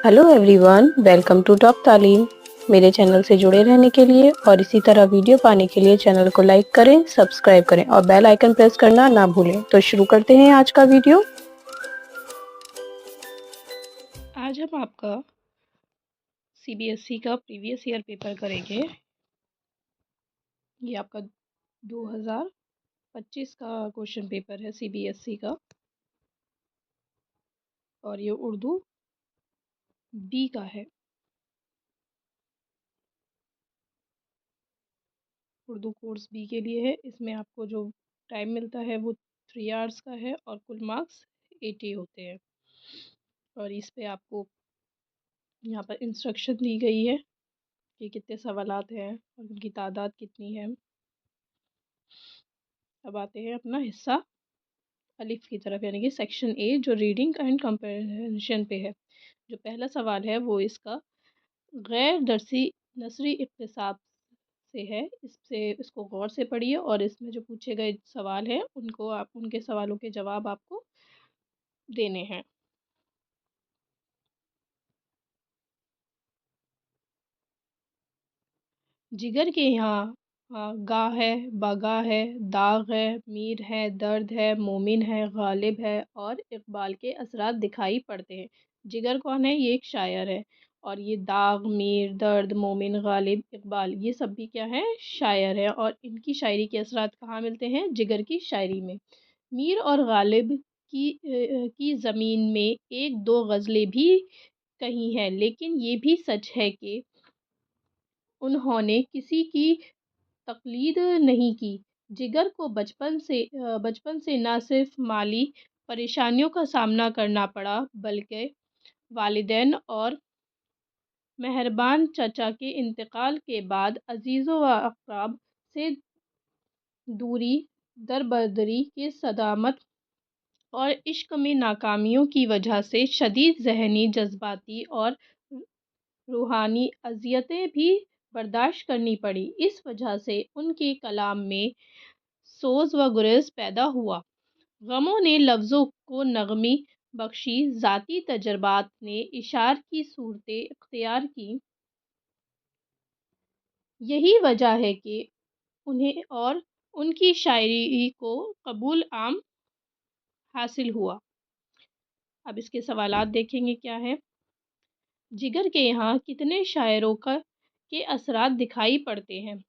Hello everyone, welcome to top Taleem. मेरे channel से जुड़े रहने के लिए और इसी तरह वीडियो पाने के लिए चैनल को लाइक करें, सब्सक्राइब करें और बेल आइकन प्रेस करना ना भूलें। तो शुरू करते हैं आज का वीडियो। आज हम आपका सीबीएसई का प्रीवियस ईयर पेपर करेंगे। ये आपका 2025 का क्वेश्चन पेपर है सीबीएसई का, और ये उर्दू बी का है। उर्दू कोर्स बी के लिए है। इसमें आपको जो टाइम मिलता है वो 3 आवर्स का है और कुल मार्क्स 80 होते हैं। और इस पे आपको यहाँ पर इंस्ट्रक्शन दी गई है कि कितने सवालात हैं और उनकी तादाद कितनी है। अब आते हैं अपना हिस्सा अलिफ की तरफ, यानी कि सेक्शन ए, जो रीडिंग एंड कंप्रहेंशन पे है। जो पहला सवाल है वो इसका गैर दरसी नसरी इक्तिसाब से है। इसको गौर से पढ़िए और इसमें जो पूछे गए सवाल हैं उनके सवालों के जवाब आपको देने हैं। जिगर के यहाँ गा है, बगा है, दाग है, मीर है, दर्द है, मोमिन है, गालिब है और इकबाल के असरात दिखाई पड़ते हैं। जिगर कौन है? ये एक शायर है। और ये दाग, मीर, दर्द, मोमिन, गालिब, इकबाल, ये सब भी क्या है? शायर है। और इनकी शायरी के असरात कहाँ मिलते हैं? जिगर की शायरी में। मीर और गालिब की ज़मीन में एक दो गज़लें भी कही हैं, लेकिन ये भी सच है कि उन्होंने किसी की तक़लीद नहीं की। जिगर को बचपन से न सिर्फ माली परेशानियों का सामना करना पड़ा, बल्कि वालिदैन और मेहरबान चचा के इंतकाल के बाद अज़ीज़ों व अक़राब से दूरी, दरबदरी की सदामत और इश्क में नाकामियों की वजह से शदीद ज़हनी, जज़्बाती और रूहानी अज़ियतें भी बर्दाश्त करनी पड़ी। इस वजह से उनके कलाम में सोज़ व गुरेज़ पैदा हुआ। गमों ने लफ्ज़ों को नग़मी बख्शी, ज़ाती तजर्बात ने इशार की सूरतें इख्तियार की। यही वजह है कि उन्हें और उनकी शायरी को कबूल आम हासिल हुआ। अब इसके सवालात देखेंगे क्या है। जिगर के यहाँ कितने शायरों के असरात दिखाई पड़ते हैं?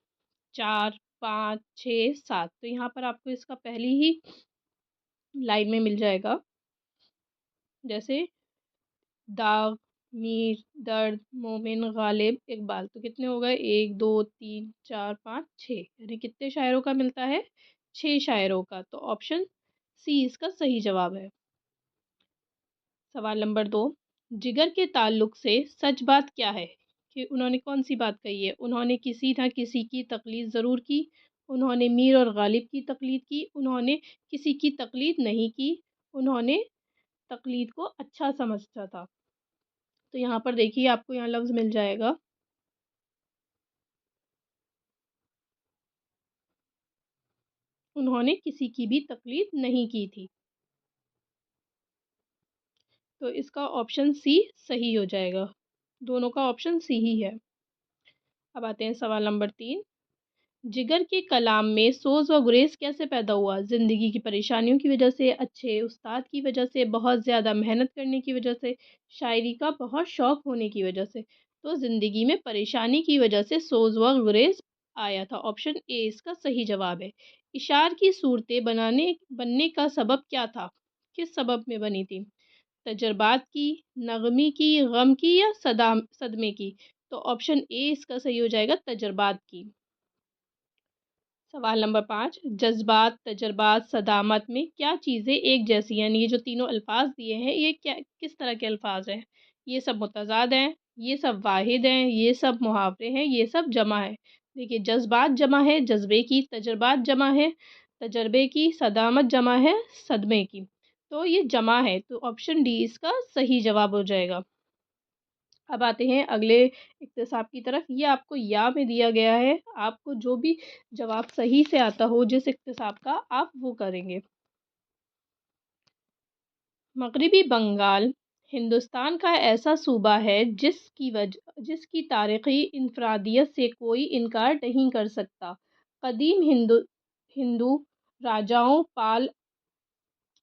4, 5, 6, 7। तो यहाँ पर आपको इसका पहली ही लाइन में मिल जाएगा, जैसे दाग, मीर, दर्द, मोमिन, गालिब, इकबाल। तो कितने हो गए? 1, 2, 3, 4, 5, 6। यानी कितने शायरों का मिलता है? 6 शायरों का। तो ऑप्शन सी इसका सही जवाब है। सवाल नंबर 2, जिगर के ताल्लुक से सच बात क्या है? कि उन्होंने कौन सी बात कही है? उन्होंने किसी न किसी की तक़लीद ज़रूर की, उन्होंने मीर और गालिब की तक़लीद की, उन्होंने किसी की तक़लीद नहीं की, उन्होंने तक़लीद को अच्छा समझता था। तो यहाँ पर देखिए आपको यहाँ लफ्ज़ मिल जाएगा, उन्होंने किसी की भी तक़लीद नहीं की थी। तो इसका ऑप्शन सी सही हो जाएगा। दोनों का ऑप्शन सी ही है। अब आते हैं सवाल नंबर 3, जिगर के कलाम में सोज़ व गुरेज़ कैसे पैदा हुआ? ज़िंदगी की परेशानियों की वजह से, अच्छे उस्ताद की वजह से, बहुत ज़्यादा मेहनत करने की वजह से, शायरी का बहुत शौक़ होने की वजह से। तो ज़िंदगी में परेशानी की वजह से सोज़ व गुरेज़ आया था। ऑप्शन ए इसका सही जवाब है। इशार की सूरतें बनने का सबब क्या था? किस सबब में बनी थी? तजर्बात की, नग़मी की, गम की या सदमे की? तो ऑप्शन ए इसका सही हो जाएगा, तजर्बात की। सवाल नंबर 5, जज़्बात, तजर्बात, सदामत में क्या चीज़ें एक जैसी हैं? यानी ये जो तीनों अल्फ़ाज़ दिए हैं, ये क्या किस तरह के अल्फ़ाज़ हैं? ये सब मुतज़ाद हैं, ये सब वाहिद हैं, ये सब मुहावरे हैं, ये सब जमा है। देखिए, जज़्बात जमा है जज़्बे की, तजर्बात जमा है तजर्बे की, सदामत जमा है सदमे की। तो ये जमा है, तो ऑप्शन डी इसका सही जवाब हो जाएगा। अब आते हैं अगले इक्तिसाब की तरफ। ये आपको या में दिया गया है। आपको जो भी जवाब सही से आता हो जिस इक्तिसाब का, आप वो करेंगे। मगरिबी बंगाल हिंदुस्तान का ऐसा सूबा है जिसकी तारीख़ी इनफ़रादियत से कोई इनकार नहीं कर सकता। क़दीम हिंदू हिंदू राजाओं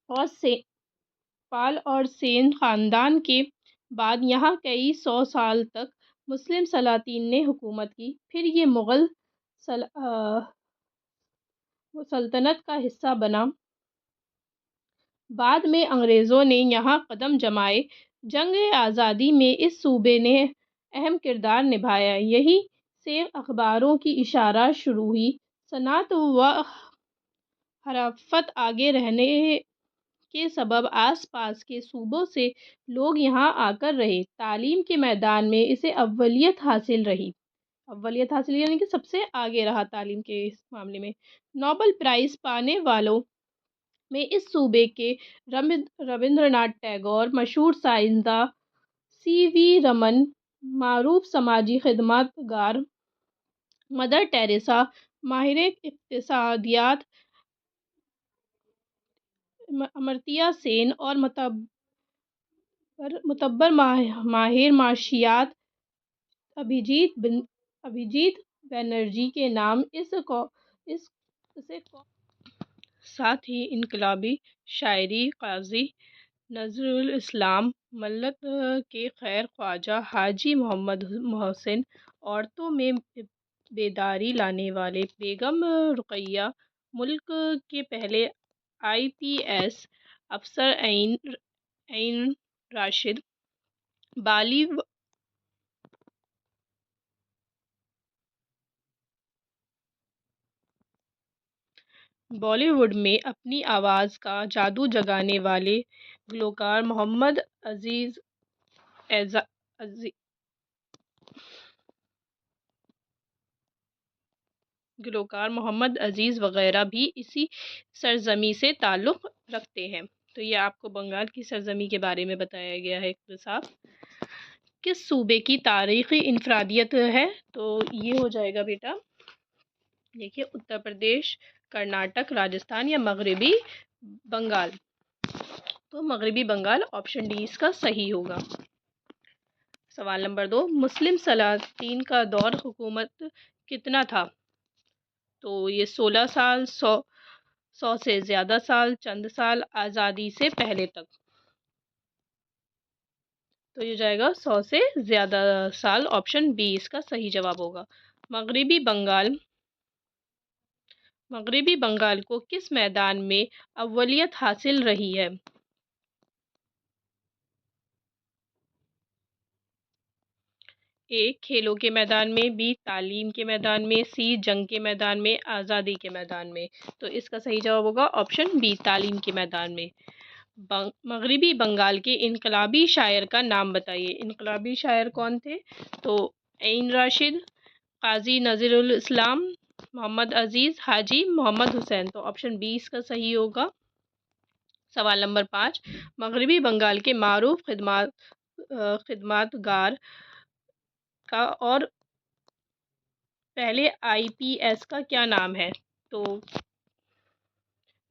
और से पाल और सेन ख़ानदान के बाद यहाँ कई सौ साल तक मुस्लिम सलातीन ने हुकूमत की। फिर ये मुग़ल सल्तनत का हिस्सा बना। बाद में अंग्रेज़ों ने यहाँ कदम जमाए। जंग-ए-आज़ादी में इस सूबे ने अहम किरदार निभाया। यहीं से अख़बारों की इशारा शुरू हुई। सनअत व हरफ़त आगे रहने के सबब आस-पास के सूबों से लोग यहाँ आकर रहे। तालीम के मैदान में इसे अव्वलियत हासिल यानी कि सबसे आगे रहा तालीम के इस मामले में। नोबेल प्राइज़ पाने वालों में इस सूबे के रविंद्रनाथ टैगोर, मशहूर साइंसदान सीवी रमन, मारूफ समाजी खिदमतगार मदर टेरेसा, माहिर इक़्तिसादियात अमर्त्य सेन और मुतब्बर माहिर माशियात अभिजीत बनर्जी के नाम इसे साथ ही इनकलाबी शायरी क़ाज़ी नज़रुल इस्लाम, मल्लत के खैर ख्वाजा हाजी मोहम्मद मोहसिन, औरतों में बेदारी लाने वाले बेगम रुक़ैया, मुल्क के पहले आईपीएस अफ़सर ऐन राशिद, बॉलीवुड में अपनी आवाज़ का जादू जगाने वाले गुलकार मोहम्मद अज़ीज़ वग़ैरह भी इसी सरज़मीं से ताल्लुक़ रखते हैं। तो ये आपको बंगाल की सरज़मीं के बारे में बताया गया है इक़्तिसाब। किस सूबे की तारीख़ी इनफ़रादियत है? तो ये हो जाएगा बेटा, देखिए, उत्तर प्रदेश, कर्नाटक, राजस्थान या मगरबी बंगाल। तो मगरबी बंगाल ऑप्शन डी इसका सही होगा। सवाल नंबर 2, मुस्लिम सलातीन का दौर हुकूमत कितना था? तो ये 16 साल, 100 से ज़्यादा साल, चंद साल, आज़ादी से पहले तक। तो ये जाएगा 100 से ज़्यादा साल, ऑप्शन बी इसका सही जवाब होगा। मगरबी बंगाल को किस मैदान में अव्वलियत हासिल रही है? ए खेलों के मैदान में, बी तालीम के मैदान में, सी जंग के मैदान में, आज़ादी के मैदान में। तो इसका सही जवाब होगा ऑप्शन बी तालीम के मैदान में। मगरबी बंगाल के इनकलाबी शायर का नाम बताइए। इनकलाबी शायर कौन थे? तो ऐन राशिद, काजी नज़रुल इस्लाम, मोहम्मद अजीज़, हाजी मोहम्मद हुसैन। तो ऑप्शन बी इसका सही होगा। सवाल नंबर 5, मगरबी बंगाल के मारूफ खिदमतगार का और पहले आईपीएस का क्या नाम है? तो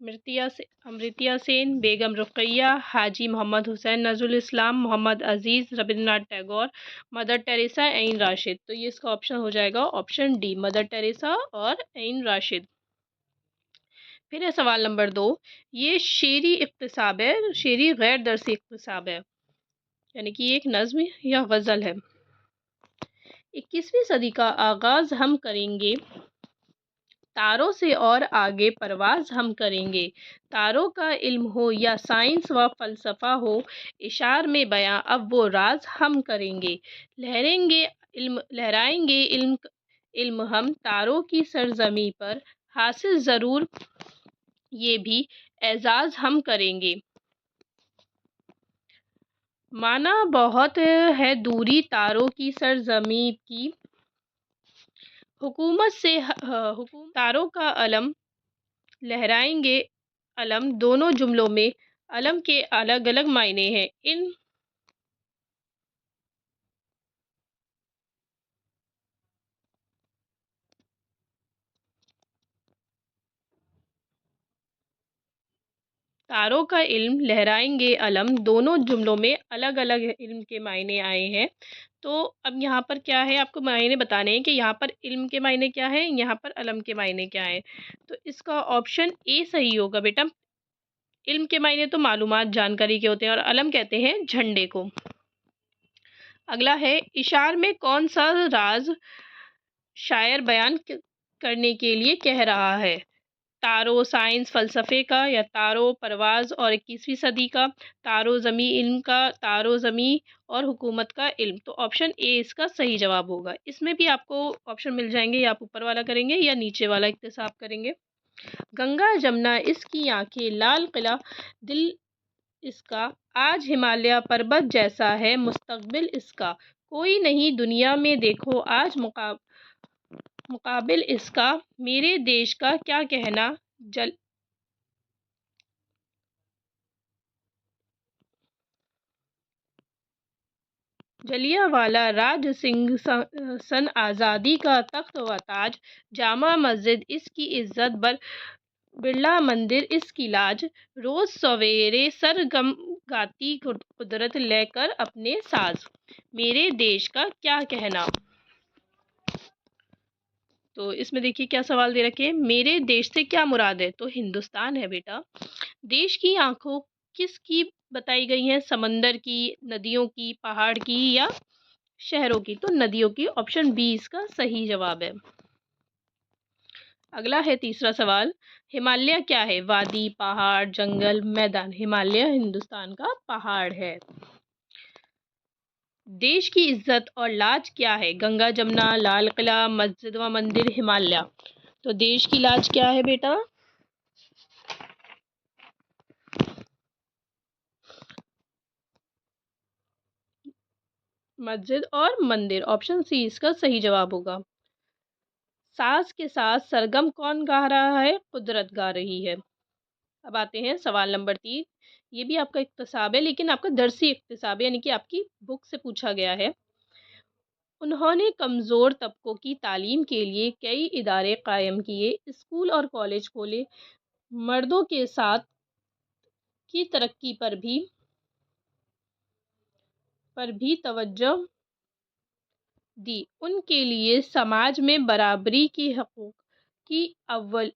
अमृत्या सेन, बेगम रुक़ैया, हाजी मोहम्मद हुसैन, नज़रुल इस्लाम, मोहम्मद अजीज़, रविंद्रनाथ टैगोर, मदर टेरेसा, ऐन राशिद। तो ये इसका ऑप्शन हो जाएगा ऑप्शन डी, मदर टेरेसा और ऐन राशिद। फिर है सवाल नंबर 2, ये शेरी इक़्तिसाब है, शेरी गैर दरसी इक़्तिसाब है, यानी कि ये एक नज़्म या गज़ल है। 21वीं सदी का आगाज़ हम करेंगे, तारों से और आगे परवाज़ हम करेंगे। तारों का इल्म हो या साइंस व फ़लसफ़ा हो, इशार में बयां अब वो राज हम करेंगे। लहराएंगे इल्म हम तारों की सरज़मीं पर, हासिल ज़रूर ये भी एज़ाज़ हम करेंगे। माना बहुत है दूरी तारों की सरज़मीं की, हुकूमत से तारों का अलम लहराएंगे अलम। दोनों जुमलों में अलम के अलग अलग मायने हैं। इन तारों का इल्म लहराएंगे अलम, दोनों जुमलों में अलग अलग इल्म के मायने आए हैं। तो अब यहाँ पर क्या है, आपको मायने बताने हैं कि यहाँ पर इल्म के मायने क्या है, यहाँ पर अलम के मायने क्या है। तो इसका ऑप्शन ए सही होगा बेटा। इल्म के मायने तो मालूमात, जानकारी के होते हैं, और अलम कहते हैं झंडे को। अगला है, इशार में कौन सा राज शायर बयान करने के लिए कह रहा है। तारो साइंस फ़लसफ़े का, या तारो परवाज़ और 21वीं सदी का, तारो ज़मी इल्म का, तारो ज़मी और हुकूमत का इल्म। तो ऑप्शन ए इसका सही जवाब होगा। इसमें भी आपको ऑप्शन मिल जाएंगे, या आप ऊपर वाला करेंगे या नीचे वाला इक्तिसाब करेंगे। गंगा जमुना इसकी आंखें, लाल किला दिल इसका, आज हिमालय पर्वत जैसा है मुस्तकबिल इसका, कोई नहीं दुनिया में देखो आज मुकाबिल इसका, मेरे देश का क्या कहना, जल जलियांवाला राज सिंह सन आज़ादी का तख्त व ताज, जामा मस्जिद इसकी इज्जत बिरला मंदिर इसकी लाज, रोज सवेरे सरगम गाती कुदरत लेकर अपने साज, मेरे देश का क्या कहना। तो इसमें देखिए क्या सवाल दे रखे, मेरे देश से क्या मुराद है, तो हिंदुस्तान है बेटा। देश की आंखों किसकी बताई गई हैं, समंदर की, नदियों की, पहाड़ की या शहरों की, तो नदियों की, ऑप्शन बी इसका सही जवाब है। अगला है तीसरा सवाल, हिमालय क्या है, वादी, पहाड़, जंगल, मैदान। हिमालय हिंदुस्तान का पहाड़ है। देश की इज्जत और लाज क्या है, गंगा जमुना, लाल किला, मस्जिद व मंदिर, हिमालय। तो देश की लाज क्या है बेटा, मस्जिद और मंदिर, ऑप्शन सी इसका सही जवाब होगा। सास के साथ सरगम कौन गा रहा है, कुदरत गा रही है। अब आते हैं सवाल नंबर 3। ये भी आपका इक्तिसाब है, लेकिन आपका दरसी इक्तिसाब है, यानी कि आपकी बुक से पूछा गया है। उन्होंने कमज़ोर तबकों की तालीम के लिए कई इदारे कायम किए, स्कूल और कॉलेज खोले, मर्दों के साथ की तरक्की पर भी तवज्जो दी, उनके लिए समाज में बराबरी की हकूक़ की अव्वल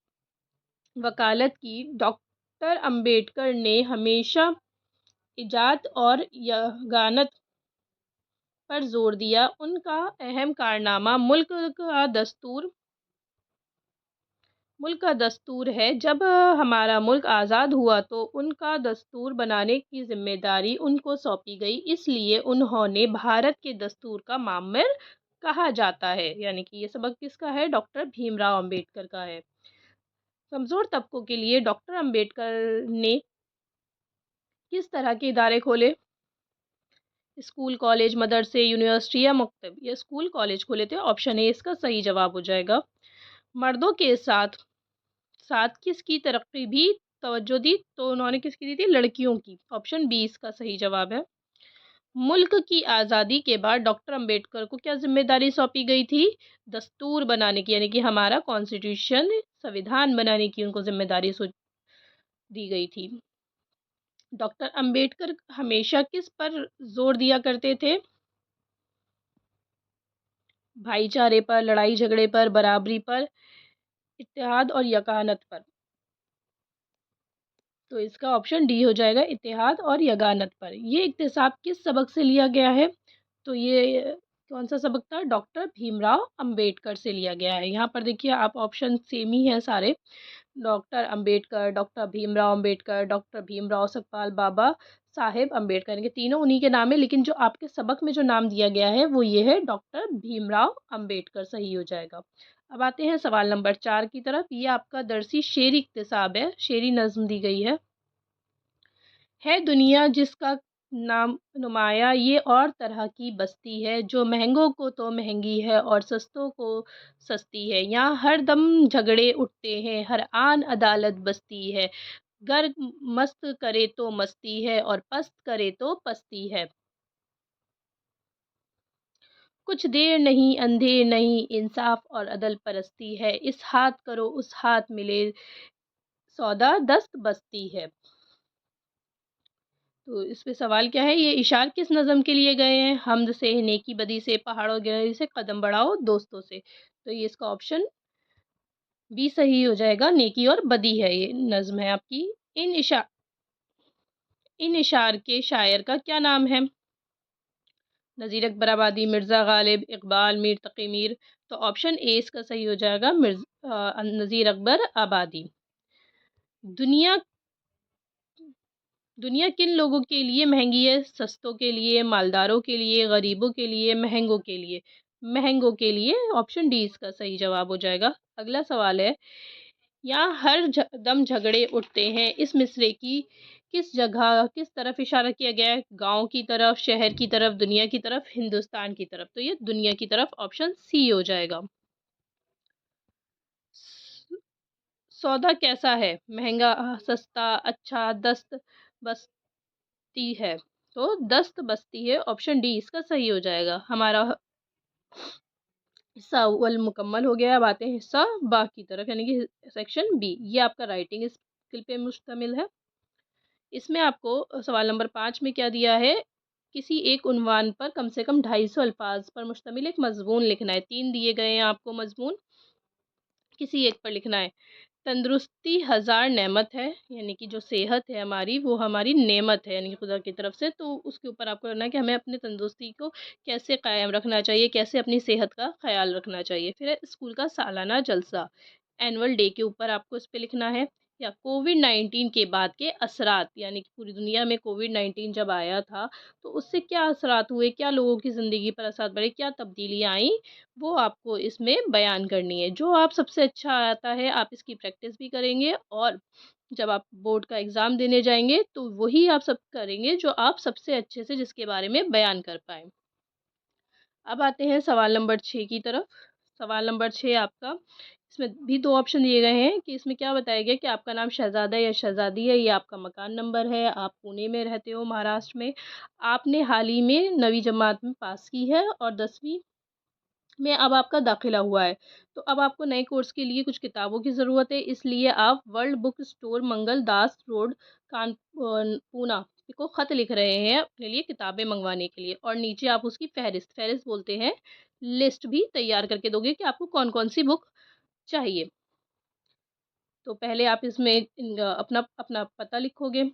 वकालत की। डॉक्टर अंबेडकर ने हमेशा इजात और यगानत पर जोर दिया, उनका अहम कारनामा मुल्क का दस्तूर है। जब हमारा मुल्क आज़ाद हुआ तो उनका दस्तूर बनाने की जिम्मेदारी उनको सौंपी गई, इसलिए उन्होंने भारत के दस्तूर का मामिर कहा जाता है। यानी कि ये सबक किसका है, डॉक्टर भीमराव अंबेडकर का है। कमज़ोर तबकों के लिए डॉक्टर अंबेडकर ने किस तरह के इदारे खोले, स्कूल, कॉलेज, मदरसे, यूनिवर्सिटी या मकतब। ये स्कूल, कॉलेज खोले थे, ऑप्शन ए इसका सही जवाब हो जाएगा। मर्दों के साथ साथ किसकी तरक्की भी तवज्जो दी, तो उन्होंने किसकी दी थी, लड़कियों की, ऑप्शन बी इसका सही जवाब है। मुल्क की आज़ादी के बाद डॉक्टर अंबेडकर को क्या जिम्मेदारी सौंपी गई थी, दस्तूर बनाने की, यानी कि हमारा कॉन्स्टिट्यूशन, संविधान बनाने की उनको जिम्मेदारी दी गई थी। डॉक्टर अंबेडकर हमेशा किस पर जोर दिया करते थे, भाईचारे पर, लड़ाई झगड़े पर, बराबरी पर, इत्तेहाद और यकानत पर। तो इसका ऑप्शन डी हो जाएगा, इत्तेहाद और यगानत पर। ये इक्तिसाब किस सबक से लिया गया है, तो ये कौन सा सबक था, डॉक्टर भीमराव अंबेडकर से लिया गया है। यहाँ पर देखिए आप ऑप्शन सेम ही हैं सारे, doctor Ambedkar, doctor Bhimrao Ambedkar, doctor Bhimrao Sakpal, Baba Saheb Ambedkar, इनके तीनों उन्हीं के नाम है, लेकिन जो आपके सबक में जो नाम दिया गया है वो ये है, डॉक्टर भीमराव अंबेडकर, सही हो जाएगा। अब आते हैं सवाल नंबर 4 की तरफ। ये आपका दरसी शेरी इक्तिसाब है, शेरी नज़्म दी गई है दुनिया जिसका नाम नुमाया, ये और तरह की बस्ती है, जो महंगों को तो महंगी है और सस्तों को सस्ती है, यहाँ हर दम झगड़े उठते हैं, हर आन अदालत बसती है, गर मस्त करे तो मस्ती है और पस्त करे तो पस्ती है, कुछ देर नहीं अंधेर नहीं, इंसाफ और अदल परस्ती है, इस हाथ करो उस हाथ मिले, सौदा दस्त बस्ती है। तो इस पे सवाल क्या है, ये इशार किस नज़म के लिए गए हैं? हम्द से, नेकी बदी से, पहाड़ों गिरहरी से, कदम बढ़ाओ दोस्तों से। तो ये इसका ऑप्शन बी सही हो जाएगा, नेकी और बदी है ये नज़्म है आपकी। इन इशा इन इशार के शायर का क्या नाम है? नज़ीर अकबर आबादी, मिर्ज़ा गालिब, इकबाल, मीर तक़ी मीर। तो ऑप्शन ए इसका सही हो जाएगा, नज़ीर अकबर आबादी। दुनिया दुनिया किन लोगों के लिए महंगी है? सस्तों के लिए, मालदारों के लिए, गरीबों के लिए, महंगों के लिए। महंगों के लिए, ऑप्शन डी इसका सही जवाब हो जाएगा। अगला सवाल है, यहाँ हर दम झगड़े उठते हैं, इस मिसरे की किस जगह किस तरफ इशारा किया गया है? गांव की तरफ, शहर की तरफ, दुनिया की तरफ, हिंदुस्तान की तरफ। तो ये दुनिया की तरफ, ऑप्शन सी हो जाएगा। सौदा कैसा है? महंगा, सस्ता, अच्छा, दस्त बस्ती है। तो दस्त बस्ती है, ऑप्शन डी इसका सही हो जाएगा। हमारा हिस्सा अव्वल मुकम्मल हो गया। अब आते हैं हिस्सा बा की तरफ, यानी कि सेक्शन बी। ये आपका राइटिंग स्किल पे मुश्तमिल है। इसमें आपको सवाल नंबर 5 में क्या दिया है? किसी एक उन्वान पर कम से कम 250 अल्फाज पर मुश्तमिल एक मज़मून लिखना है। 3 दिए गए हैं आपको मज़मून, किसी एक पर लिखना है। तंदुरुस्ती हज़ार नेमत है, यानी कि जो सेहत है हमारी, वो हमारी नेमत है, यानी कि खुदा की तरफ से। तो उसके ऊपर आपको करना है कि हमें अपनी तंदुरुस्ती को कैसे कायम रखना चाहिए, कैसे अपनी सेहत का ख़्याल रखना चाहिए। फिर है स्कूल का सालाना जलसा, एनुअल डे के ऊपर आपको इस पे लिखना है। या कोविड-19 के बाद के असरात, यानी कि पूरी दुनिया में कोविड-19 जब आया था, तो उससे क्या असरात हुए, क्या लोगों की ज़िंदगी पर असरात पड़े, क्या तब्दीलियाँ आईं, वो आपको इसमें बयान करनी है। जो आप सबसे अच्छा आता है, आप इसकी प्रैक्टिस भी करेंगे, और जब आप बोर्ड का एग्ज़ाम देने जाएँगे, तो वही आप सब करेंगे जो आप सबसे अच्छे से जिसके बारे में बयान कर पाएँ। अब आते हैं सवाल नंबर 6 की तरफ। सवाल नंबर 6 आपका, इसमें भी 2 ऑप्शन दिए गए हैं कि इसमें क्या बताया गया कि आपका नाम शहज़ादा या शहज़ादी है, ये आपका मकान नंबर है, आप पुणे में रहते हो महाराष्ट्र में, आपने हाल ही में 9वीं जमात में पास की है और 10वीं में अब आपका दाखिला हुआ है। तो अब आपको नए कोर्स के लिए कुछ किताबों की ज़रूरत है, इसलिए आप वर्ल्ड बुक स्टोर मंगल दास रोड पूना को ख़त लिख रहे हैं अपने लिए किताबें मंगवाने के लिए, और नीचे आप उसकी फ़हरिस्त फ़हरिस्त बोलते हैं, लिस्ट भी तैयार करके दोगे कि आपको कौन-कौन सी बुक चाहिए। तो पहले आप इसमें अपना अपना पता लिखोगे।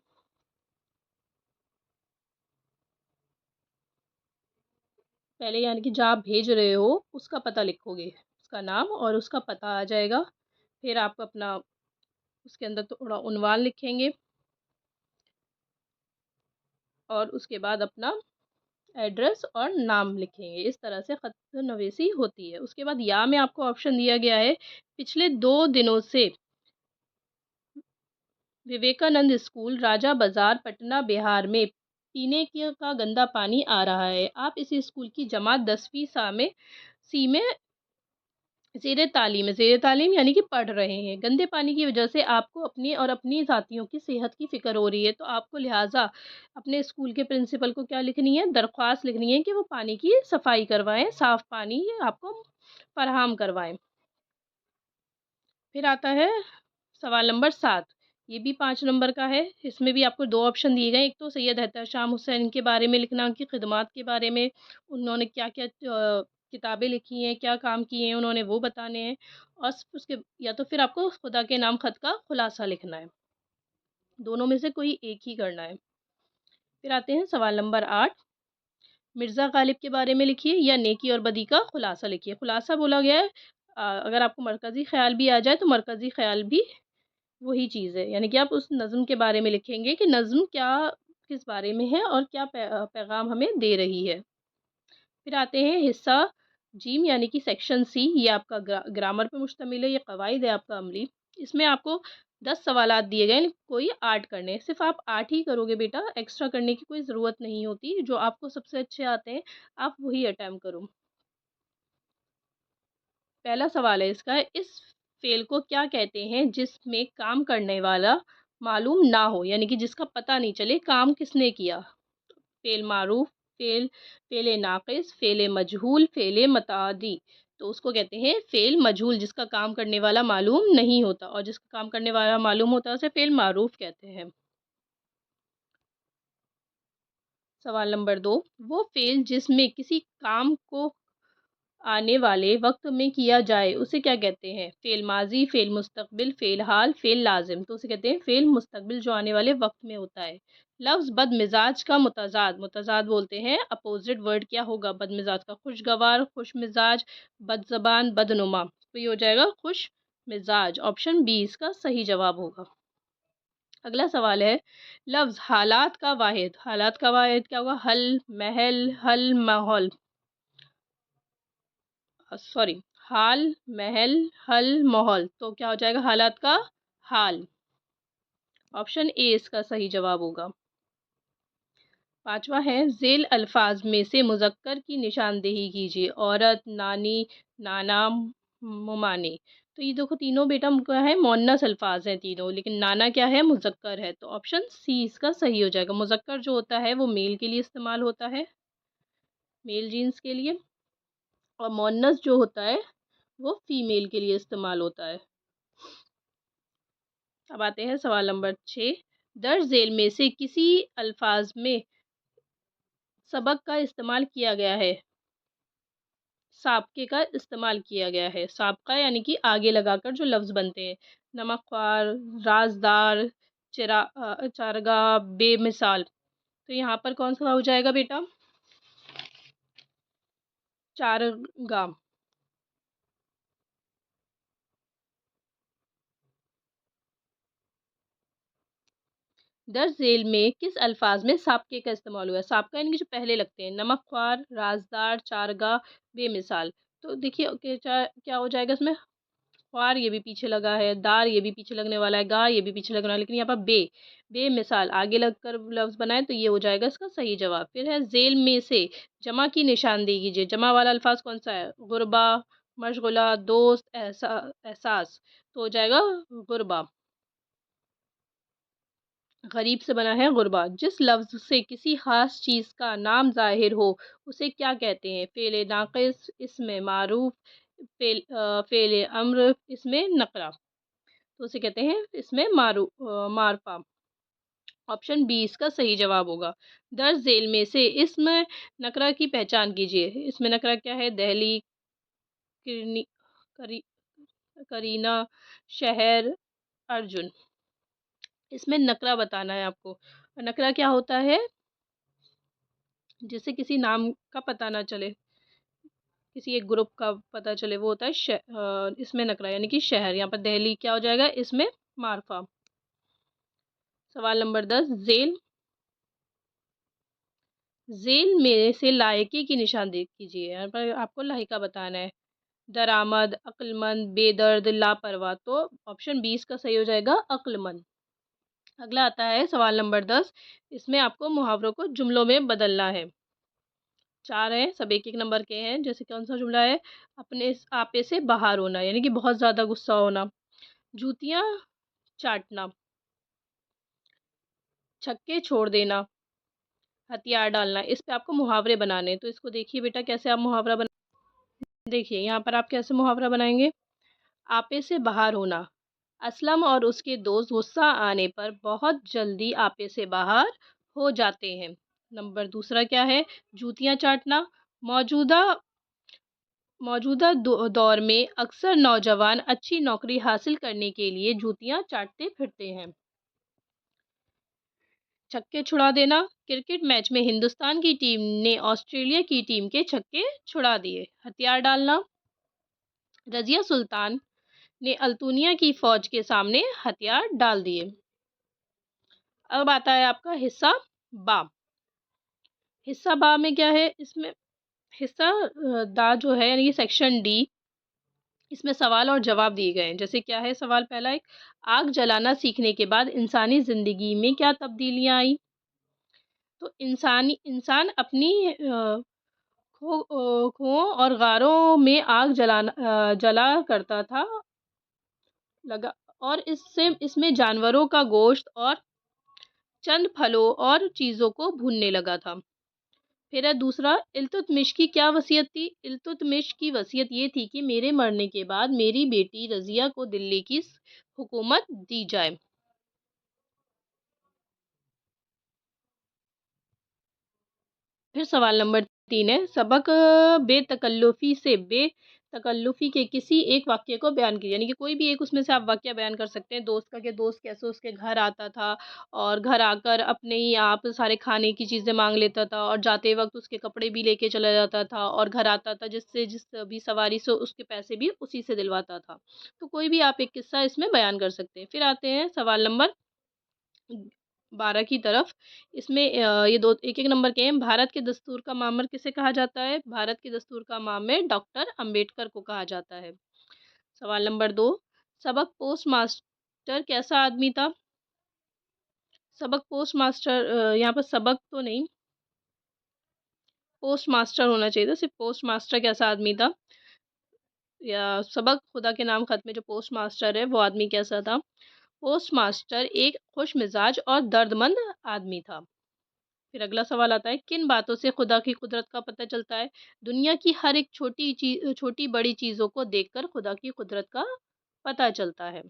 पहले यानी कि जहाँ आप भेज रहे हो उसका पता लिखोगे, उसका नाम और उसका पता आ जाएगा। फिर आप अपना उसके अंदर थोड़ा उन्वान लिखेंगे, और उसके बाद अपना एड्रेस और नाम लिखेंगे। इस तरह से ख़त नवीसी होती है। उसके बाद या में आपको ऑप्शन दिया गया है, पिछले 2 दिनों से विवेकानंद स्कूल, राजा बाज़ार, पटना, बिहार में पीने के का गंदा पानी आ रहा है। आप इस स्कूल की जमात 10वीं सी में ज़ेर तालीम यानी कि पढ़ रहे हैं। गंदे पानी की वजह से आपको अपनी और अपनी साथियों की सेहत की फ़िक्र हो रही है, तो आपको लिहाज़ा अपने स्कूल के प्रिंसिपल को क्या लिखनी है? दरख्वास्त लिखनी है कि वो पानी की सफाई करवाएँ, साफ़ पानी आपको फ़राहम करवाएँ। फिर आता है सवाल नंबर 7, ये भी 5 नंबर का है। इसमें भी आपको 2 ऑप्शन दिए गए हैं। एक तो सैयद एहतशाम हुसैन के बारे में लिखना, उनकी खिदमात के बारे में, उन्होंने क्या-क्या किताबें लिखी हैं, क्या काम किए हैं उन्होंने, वो बताने हैं। और उसके या तो फिर आपको खुदा के नाम खत का खुलासा लिखना है। दोनों में से कोई एक ही करना है। फिर आते हैं सवाल नंबर 8, मिर्ज़ा गालिब के बारे में लिखिए या नेकी और बदी का खुलासा लिखिए। खुलासा बोला गया है, अगर आपको मरकज़ी ख़्याल भी आ जाए तो मरकज़ी ख़्याल भी वही चीज़ है, यानी कि आप उस नज़्म के बारे में लिखेंगे कि नज़्म क्या किस बारे में है और क्या पैगाम हमें दे रही है। फिर आते हैं हिस्सा जीम, यानी कि सेक्शन सी। ये आपका ग्रामर पे मुश्तमिल है, ये कवायद है आपका अमली। इसमें आपको 10 सवालात दिए गए हैं, कोई 8 करने हैं। सिर्फ़ आप 8 ही करोगे बेटा, एक्स्ट्रा करने की कोई ज़रूरत नहीं होती। जो आपको सबसे अच्छे आते हैं, आप वही अटेम्प्ट करो। पहला सवाल है इसका, इस फ़ेल को क्या कहते हैं जिसमें काम करने वाला मालूम ना हो, यानी कि जिसका पता नहीं चले काम किसने किया? फ़ेल मारूफ़, फ़ेल नाक़िस, फ़ेल मजहूल, फ़ेल मुतअद्दी। तो उसको कहते हैं फ़ेल मजहूल, जिसका काम करने वाला मालूम नहीं होता, और जिसका काम करने वाला मालूम होता है उसे फ़ेल मारूफ़ कहते हैं। सवाल नंबर 2, वो फ़ेल जिसमें किसी काम को आने वाले वक़्त में किया जाए, उसे क्या कहते हैं? फ़ेल माज़ी, फ़ेल मुस्तक़बिल, फ़ेल हाल, फ़ेल लाज़िम। तो उसे कहते हैं फ़ेल मुस्तक़बिल, जो आने वाले वक़्त में होता है। लफ़्ज़ बदमिज़ाज का मुतज़ाद, मुतज़ाद बोलते हैं अपोज़िट वर्ड क्या होगा बदमिज़ाज का? खुशगवार, खुशमिज़ाज, बदज़बान, बदनुमा। तो ये हो जाएगा खुशमिज़ाज। ऑप्शन बी इसका सही जवाब होगा। अगला सवाल है, लफ़्ज़ हालात का वाहिद क्या होगा? हल, महल, हल, माहौल। सॉरी, हाल, महल, हल, माहौल। तो क्या हो जाएगा हालात का हाल। ऑप्शन ए इसका सही जवाब होगा। पांचवा है, ज़ेल अल्फाज में से मुज़क्कर की निशानदेही कीजिए। औरत, नानी, नाना, मुमाने। तो ये देखो तीनों बेटा क्या है, मुअन्नस अल्फाज हैं तीनों, लेकिन नाना क्या है, मुज़क्कर है। तो ऑप्शन सी इसका सही हो जाएगा। मुज़क्कर जो होता है वो मेल के लिए इस्तेमाल होता है, मेल जीन्स के लिए, और मुअन्नस जो होता है वो फीमेल के लिए इस्तेमाल होता है। अब आते हैं सवाल नंबर 6, दर्ज झेल में से किसी अल्फाज में सबक का इस्तेमाल किया गया है, साबके का इस्तेमाल किया गया है। साबका यानी कि आगे लगाकर जो लफ्ज़ बनते हैं। नमकवार, राज़दार, चारगाह, बेमिसाल। तो यहाँ पर कौन सा हो जाएगा बेटा? चारगाह। दर्ज झेल में किस अल्फाज में साबके का इस्तेमाल हुआ है? साबका यानी कि जो पहले लगते हैं। नमकवार, राज़दार, चारगाह, बेमिसाल। तो देखिए क्या हो जाएगा इसमें? ख्वार ये भी पीछे लगा है, दार ये भी पीछे लगने वाला है, गाह ये भी पीछे लगने वाला है, लेकिन यहाँ पर बेमिसाल आगे लगकर लफ्ज़ बनाए तो ये हो जाएगा इसका सही जवाब। फिर है, ज़ेल में से जमा की निशानदेही कीजिए। जमा वाला अल्फ़ाज़ कौन-सा है? गुरबा, मशगुला, दोस्त, एहसास। तो हो जाएगा गुरबा। गरीब से बना है गुरबा। जिस लफ्ज़ से किसी ख़ास चीज़ का नाम ज़ाहिर हो, उसे क्या कहते हैं? फ़ेल नाक़िस, इसमें मारूफ़, फ़ेल अम्र, इसमें नक़रा। तो उसे कहते हैं इसमें मारफ़ा। ऑप्शन बी इसका सही जवाब होगा। दर्ज झेल में से इसम नकरा की पहचान कीजिए। इसमें नकरा क्या है? दहली, किरनी, करी, करीना, शहर, अर्जुन। इसमें नकरा बताना है आपको। नकरा क्या होता है? जिससे किसी नाम का पता ना चले, किसी एक ग्रुप का पता चले, वो होता है इसमें नकरा यानी कि शहर। यहाँ पर दहली क्या हो जाएगा? इसमें मारफा। सवाल नंबर 10, झेल झेल में से लायकी की निशानदेही कीजिए। यहाँ पर आपको लायका बताना है। दरामद, अक्लमंद, बेदर्द, लापरवाह। तो ऑप्शन बी इसका सही हो जाएगा, अक्लमंद। अगला आता है सवाल नंबर 10, इसमें आपको मुहावरों को जुमलों में बदलना है। 4 हैं, सब एक-एक नंबर के हैं। जैसे कौन सा जुमला है? अपने आपे से बाहर होना, यानी कि बहुत ज़्यादा गुस्सा होना। जूतियाँ चाटना, छक्के छोड़ देना, हथियार डालना। इस पे आपको मुहावरे बनाने हैं। तो इसको देखिए बेटा कैसे आप मुहावरा बना, देखिए यहाँ पर आप कैसे मुहावरा बनाएँगे? आपे से बाहर होना। असलम और उसके दोस्त गुस्सा आने पर बहुत जल्दी आपे से बाहर हो जाते हैं। नंबर दूसरा क्या है? जूतियाँ चाटना। मौजूदा मौजूदा दौर में अक्सर नौजवान अच्छी नौकरी हासिल करने के लिए जूतियाँ चाटते फिरते हैं। छक्के छुड़ा देना। क्रिकेट मैच में हिंदुस्तान की टीम ने ऑस्ट्रेलिया की टीम के छक्के छुड़ा दिए। हथियार डालना। रज़िया सुल्तान ने अल्तुनिया की फ़ौज के सामने हथियार डाल दिए। अब आता है आपका हिस्सा बा। हिस्सा बा में क्या है? इसमें हिस्सा दा जो है यानी कि सेक्शन डी, इसमें सवाल और जवाब दिए गए हैं। जैसे क्या है सवाल पहला, एक आग जलाना सीखने के बाद इंसानी ज़िंदगी में क्या तब्दीलियाँ आई? तो इंसान अपनी कुओं और गारों में आग जला करता था, लगा, और इससे इसमें जानवरों का गोश्त और चंद फलों और चीज़ों को भूनने लगा था। फिर है दूसरा, इल्तुतमिश की क्या वसीयत थी? इल्तुतमिश की वसीयत ये थी कि मेरे मरने के बाद मेरी बेटी रज़िया को दिल्ली की हुकूमत दी जाए। फिर सवाल नंबर 3 है, सबक बेतकल्लुफ़ी से बेतकल्लुफ़ी के किसी एक वाक़ये को बयान कीजिए। यानी कि कोई भी एक उसमें से आप वाक़या बयान कर सकते हैं। दोस्त का, कि दोस्त कैसे उसके घर आता था और घर आकर अपने ही आप सारे खाने की चीज़ें माँग लेता था और जाते वक़्त उसके कपड़े भी लेके चला जाता था और घर आता था जिससे जिस भी सवारी से उसके पैसे भी उसी से दिलवाता था। तो कोई भी आप एक किस्सा इसमें बयान कर सकते हैं। फिर आते हैं सवाल नंबर 12 की तरफ। इसमें ये दो एक-एक नंबर के हैं। भारत के दस्तूर का मामर किसे कहा जाता है? भारत के दस्तूर का मामिर डॉक्टर अंबेडकर को कहा जाता है। सवाल नंबर 2, सबक पोस्ट मास्टर कैसा आदमी था? सबक पोस्ट मास्टर यहाँ पर सबक तो नहीं, पोस्ट मास्टर होना चाहिए था। सिर्फ़ पोस्ट मास्टर कैसा आदमी था? या सबक खुदा के नाम खत में जो पोस्ट मास्टर है वो आदमी कैसा था? पोस्ट मास्टर एक खुशमिज़ाज और दर्दमंद आदमी था। फिर अगला सवाल आता है, किन बातों से खुदा की कुदरत का पता चलता है? दुनिया की हर एक छोटी बड़ी चीज़ों को देखकर खुदा की कुदरत का पता चलता है।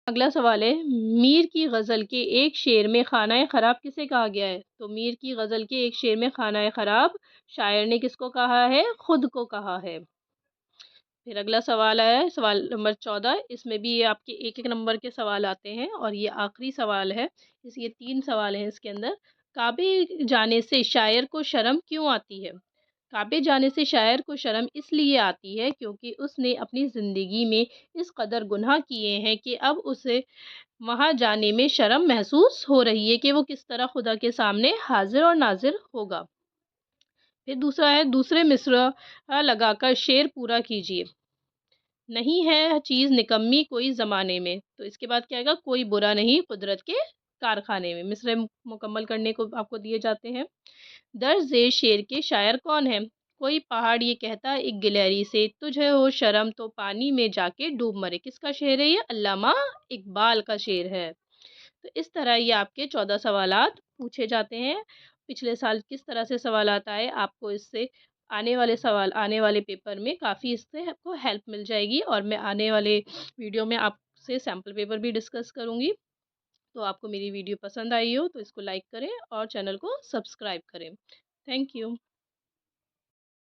अगला सवाल है, मीर की गज़ल के एक शेर में खानाए खराब किसे कहा गया है? तो मीर की गज़ल के एक शेर में खानाए खराब शायर ने किसको कहा है? खुद को कहा है। फिर अगला सवाल है, सवाल नंबर 14। इसमें भी ये आपके एक-एक नंबर के सवाल आते हैं और ये आखिरी सवाल है। ये 3 सवाल हैं इसके अंदर। काबे जाने से शायर को शर्म क्यों आती है? काबे जाने से शायर को शर्म इसलिए आती है क्योंकि उसने अपनी ज़िंदगी में इस कदर गुनाह किए हैं कि अब उसे वहाँ जाने में शर्म महसूस हो रही है कि वो किस तरह खुदा के सामने हाज़िर और नाज़िर होगा। फिर दूसरा है, दूसरे मिसरा लगाकर शेर पूरा कीजिए। नहीं है चीज़ निकम्मी कोई ज़माने में। तो इसके बाद क्या आएगा? कोई बुरा नहीं कुदरत के कारखाने में। मिसरे मुकम्मल करने को आपको दिए जाते हैं। दर्ज ए शेर के शायर कौन हैं? कोई पहाड़ ये कहता एक गिलहरी से, तुझे हो शर्म तो पानी में जाके डूब मरे। किसका शेर है ये? अल्लामा इकबाल का शेर है। तो इस तरह ये आपके 14 सवालात पूछे जाते हैं। पिछले साल किस तरह से सवालात आए, आपको इससे आने वाले पेपर में काफ़ी इससे आपको हेल्प मिल जाएगी और मैं आने वाले वीडियो में आपसे सैंपल पेपर भी डिस्कस करूँगी। तो आपको मेरी वीडियो पसंद आई हो तो इसको लाइक करें और चैनल को सब्सक्राइब करें। Thank you.